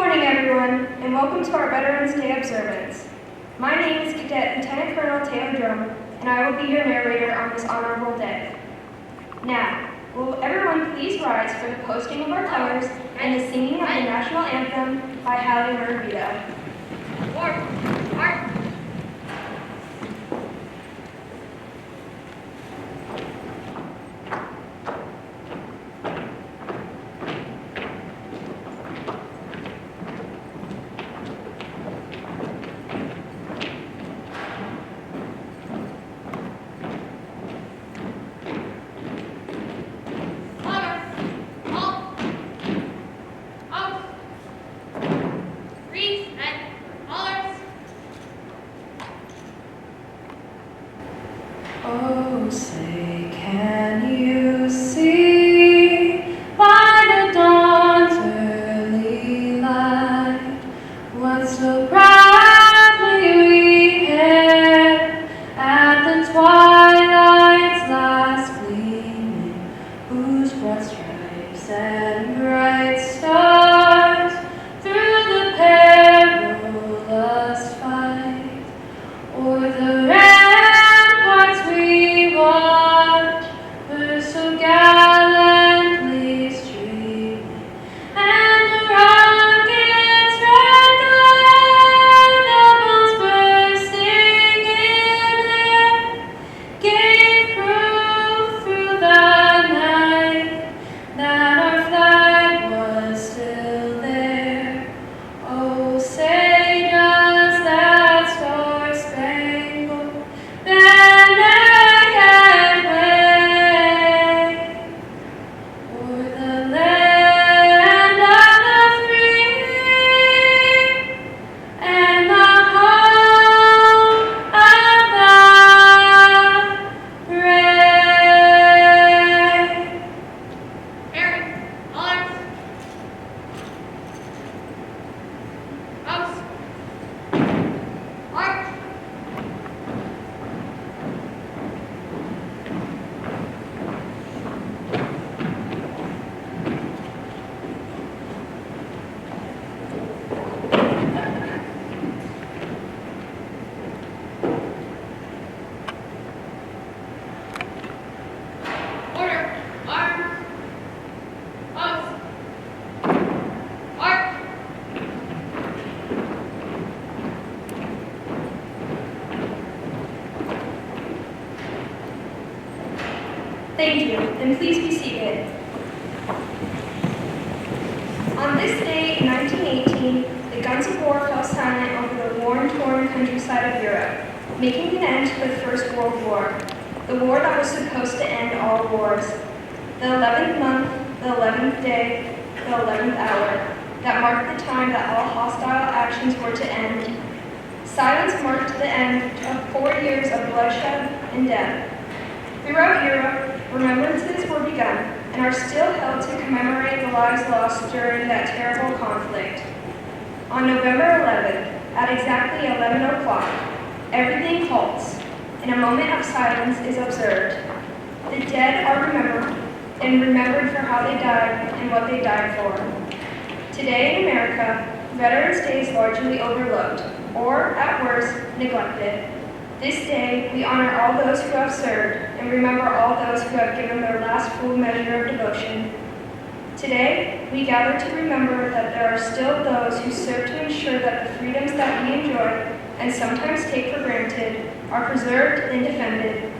morning, everyone, and welcome to our Veterans Day observance. My name is Cadet Lieutenant Colonel Taylor Drum, and I will be your narrator on this honorable day. Now, will everyone please rise for the posting of our colors and the singing of the national anthem by Hallie Maravito. Oh, say, can you see by the dawn's early light what so proudly we hailed at the twilight's last gleaming, whose broad stripes and bright stars through the perilous fight o'er the were so gallantly streaming, and the rocket's red glare, the bombs bursting in air, gave proof through the night that our flag was still there. Oh, say does that star-spangled banner Thank you, and please be seated. On this day in 1918, the guns of war fell silent over the war-torn countryside of Europe, making an end to the First World War, the war that was supposed to end all wars. The 11th month, the 11th day, the 11th hour, that marked the time that all hostile actions were to end. Silence marked the end of 4 years of bloodshed and death. Throughout Europe, remembrances were begun and are still held to commemorate the lives lost during that terrible conflict. On November 11th, at exactly 11 o'clock, everything halts and a moment of silence is observed. The dead are remembered and remembered for how they died and what they died for. Today in America, Veterans Day is largely overlooked, or at worst, neglected. This day, we honor all those who have served and remember all those who have given their last full measure of devotion. Today, we gather to remember that there are still those who serve to ensure that the freedoms that we enjoy and sometimes take for granted are preserved and defended.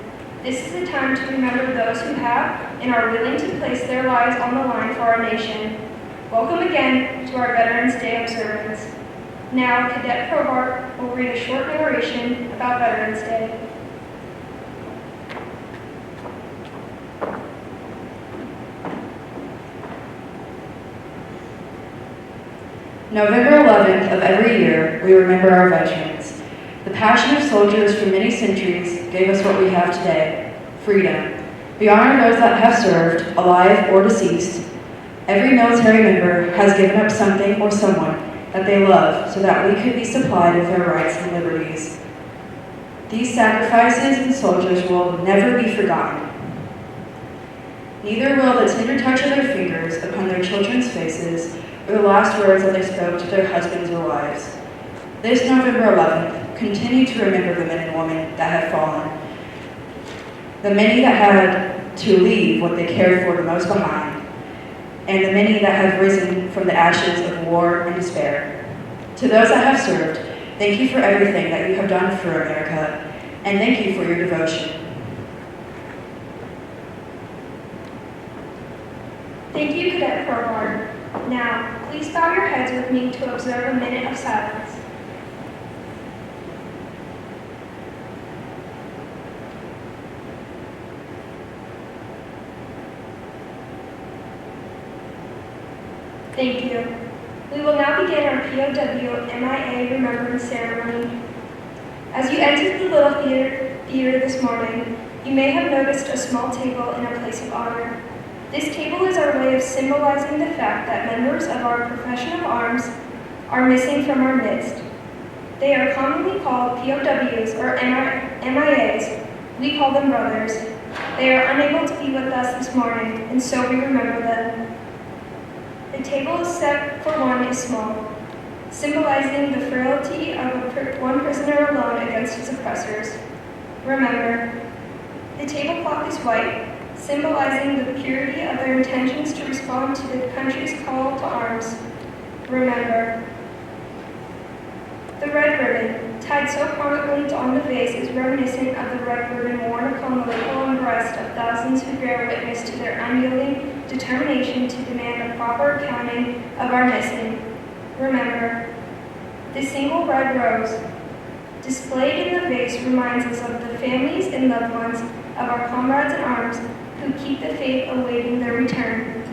This is a time to remember those who have and are willing to place their lives on the line for our nation. Welcome again to our Veterans Day observance. Now, Cadet Probart will read a short narration about Veterans Day. November 11th of every year, we remember our veterans. The passion of soldiers for many centuries gave us what we have today, freedom. We honor those that have served, alive or deceased. Every military member has given up something or someone that they love so that we could be supplied with their rights and liberties. These sacrifices and soldiers will never be forgotten. Neither will the tender touch of their fingers upon their children's faces or the last words that they spoke to their husbands or wives. This November 11th, continue to remember the men and women that have fallen, the many that had to leave what they cared for the most behind, and the many that have risen from the ashes of war and despair. To those that have served, thank you for everything that you have done for America, and thank you for your devotion. Thank you, Cadet Crowbar. Now, please bow your heads with me to observe a minute of silence. Thank you. We will now begin our POW MIA Remembrance Ceremony. As you entered the little theater this morning, you may have noticed a small table in a place of honor. This table is our way of symbolizing the fact that members of our profession of arms are missing from our midst. They are commonly called POWs or MIAs. We call them brothers. They are unable to be with us this morning, and so we remember them. The table set for one is small, symbolizing the frailty of one prisoner alone against his oppressors. Remember, the tablecloth is white, symbolizing the purity of their intentions to respond to the country's call to arms. Remember, the red ribbon, tied so prominently on the vase, is reminiscent of the red ribbon worn upon the lapel and breast of thousands who bear witness to their unyielding determination to demand a proper accounting of our missing. Remember, the single red rose displayed in the vase reminds us of the families and loved ones of our comrades in arms who keep the faith awaiting their return.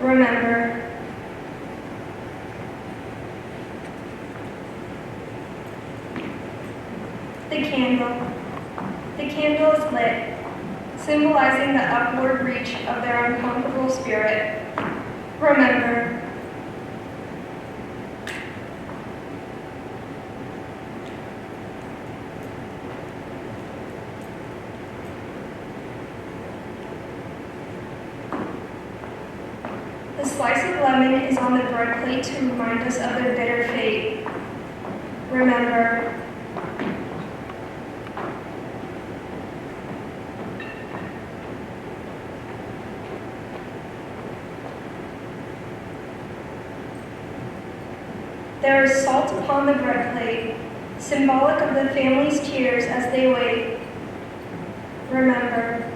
Remember, the candle. The candle is lit, symbolizing the upward reach of their unconquerable spirit. Remember, the slice of lemon is on the bread plate to remind us of their bitter fate. Remember, there is salt upon the bread plate, symbolic of the family's tears as they wait. Remember,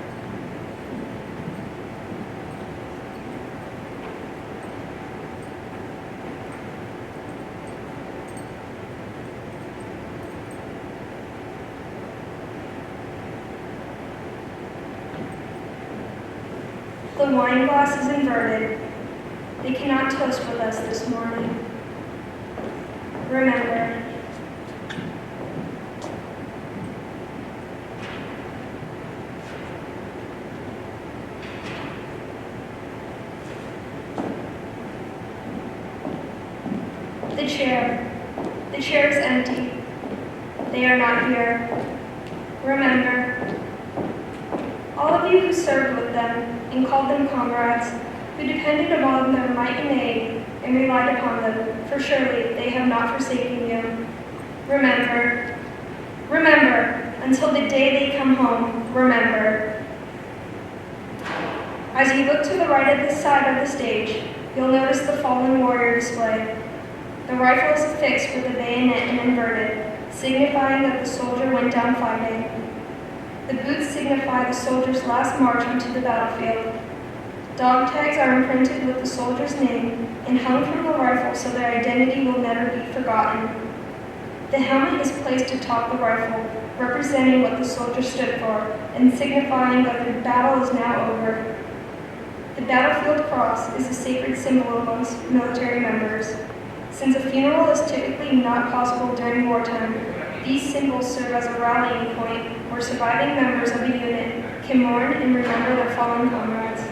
the wine glass is inverted. They cannot toast with us this morning. Remember, the chair is empty. They are not here. Remember, all of you who served with them and called them comrades, who depended upon their might and aid and relied upon them, for surely they have not forsaken you. Remember, until the day they come home, remember. As you look to the right at this side of the stage, you'll notice the fallen warrior display. The rifle is affixed with a bayonet and inverted, signifying that the soldier went down fighting. The boots signify the soldier's last march onto the battlefield. Dog tags are imprinted with the soldier's name and hung from the rifle so their identity will never be forgotten. The helmet is placed atop the rifle, representing what the soldier stood for and signifying that the battle is now over. The battlefield cross is a sacred symbol amongst military members. Since a funeral is typically not possible during wartime, these symbols serve as a rallying point where surviving members of a unit can mourn and remember their fallen comrades.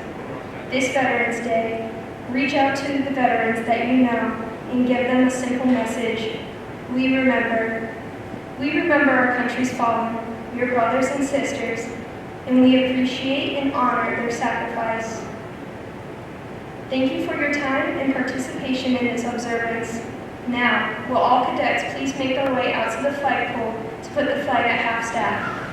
This Veterans Day, reach out to the veterans that you know and give them a simple message. We remember. We remember our country's fallen, your brothers and sisters, and we appreciate and honor their sacrifice. Thank you for your time and participation in this observance. Now, will all cadets please make their way out to the flagpole to put the flag at half-staff?